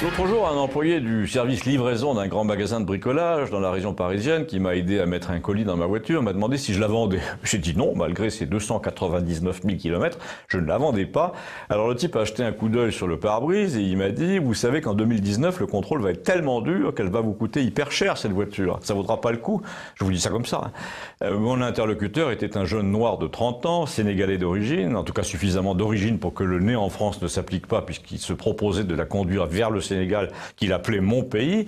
L'autre jour, un employé du service livraison d'un grand magasin de bricolage dans la région parisienne qui m'a aidé à mettre un colis dans ma voiture m'a demandé si je la vendais. J'ai dit non, malgré ses 299 000 km, je ne la vendais pas. Alors le type a acheté un coup d'œil sur le pare-brise et il m'a dit, vous savez qu'en 2019, le contrôle va être tellement dur qu'elle va vous coûter hyper cher cette voiture. Ça vaudra pas le coup. Je vous dis ça comme ça. Mon interlocuteur était un jeune noir de 30 ans, sénégalais d'origine, en tout cas suffisamment d'origine pour que le né en France ne s'applique pas puisqu'il se proposait de la conduire vers le Sénégal, qu'il appelait mon pays,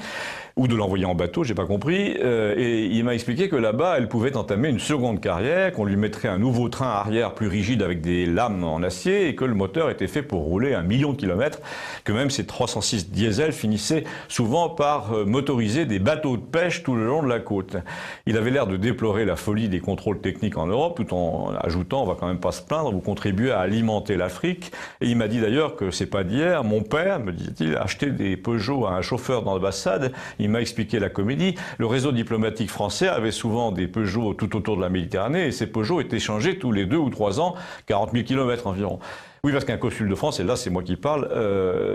ou de l'envoyer en bateau, j'ai pas compris, et il m'a expliqué que là-bas, elle pouvait entamer une seconde carrière, qu'on lui mettrait un nouveau train arrière plus rigide avec des lames en acier, et que le moteur était fait pour rouler 1 million de kilomètres, que même ces 306 diesel finissaient souvent par motoriser des bateaux de pêche tout le long de la côte. Il avait l'air de déplorer la folie des contrôles techniques en Europe, tout en ajoutant, on va quand même pas se plaindre, vous contribuez à alimenter l'Afrique, et il m'a dit d'ailleurs que c'est pas d'hier, mon père, me disait-il, achetait des Peugeot à un chauffeur d'ambassade. Il m'a expliqué la comédie. Le réseau diplomatique français avait souvent des Peugeot tout autour de la Méditerranée et ces Peugeot étaient changés tous les 2 ou 3 ans, 40 000 km environ. Oui, parce qu'un consul de France, et là c'est moi qui parle,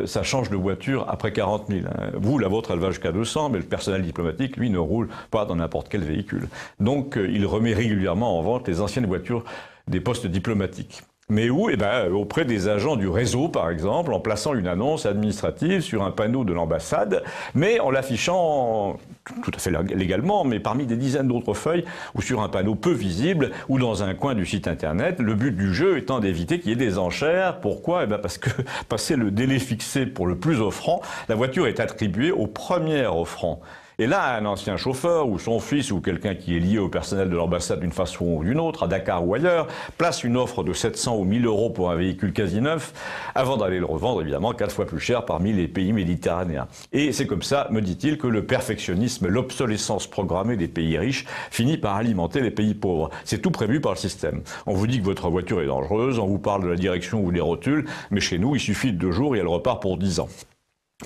ça change de voiture après 40 000. Vous, la vôtre, elle va jusqu'à 200, mais le personnel diplomatique, lui, ne roule pas dans n'importe quel véhicule. Donc il remet régulièrement en vente les anciennes voitures des postes diplomatiques. Mais où? Eh ben, auprès des agents du réseau, par exemple, en plaçant une annonce administrative sur un panneau de l'ambassade, mais en l'affichant tout à fait légalement, mais parmi des dizaines d'autres feuilles, ou sur un panneau peu visible, ou dans un coin du site internet, le but du jeu étant d'éviter qu'il y ait des enchères. Pourquoi? Eh ben, parce que, passé le délai fixé pour le plus offrant, la voiture est attribuée au premier offrant. Et là, un ancien chauffeur ou son fils ou quelqu'un qui est lié au personnel de l'ambassade d'une façon ou d'une autre, à Dakar ou ailleurs, place une offre de 700 ou 1000 euros pour un véhicule quasi neuf, avant d'aller le revendre, évidemment, 4 fois plus cher parmi les pays méditerranéens. Et c'est comme ça, me dit-il, que le perfectionnisme, l'obsolescence programmée des pays riches finit par alimenter les pays pauvres. C'est tout prévu par le système. On vous dit que votre voiture est dangereuse, on vous parle de la direction ou des rotules, mais chez nous, il suffit de 2 jours et elle repart pour 10 ans.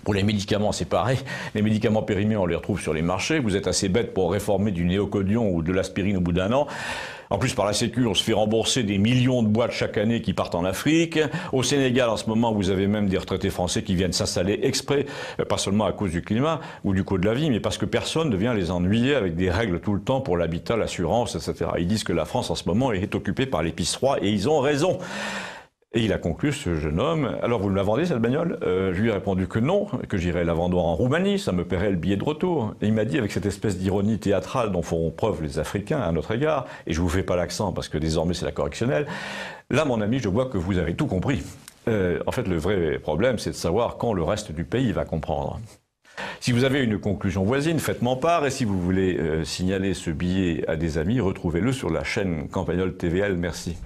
Pour les médicaments, c'est pareil. Les médicaments périmés, on les retrouve sur les marchés. Vous êtes assez bête pour réformer du néocodion ou de l'aspirine au bout d'1 an. En plus, par la Sécu, on se fait rembourser des millions de boîtes chaque année qui partent en Afrique. Au Sénégal, en ce moment, vous avez même des retraités français qui viennent s'installer exprès, pas seulement à cause du climat ou du coût de la vie, mais parce que personne ne vient les ennuyer avec des règles tout le temps pour l'habitat, l'assurance, etc. Ils disent que la France, en ce moment, est occupée par l'épice roi, et ils ont raison. Et il a conclu, ce jeune homme, alors vous me la vendez cette bagnole? Je lui ai répondu que non, que j'irais la vendre en Roumanie, ça me paierait le billet de retour. Et il m'a dit, avec cette espèce d'ironie théâtrale dont font preuve les Africains à notre égard, et je vous fais pas l'accent parce que désormais c'est la correctionnelle, là mon ami, je vois que vous avez tout compris. En fait, le vrai problème, c'est de savoir quand le reste du pays va comprendre. Si vous avez une conclusion voisine, faites-m'en part, et si vous voulez signaler ce billet à des amis, retrouvez-le sur la chaîne Campagnol TVL. Merci.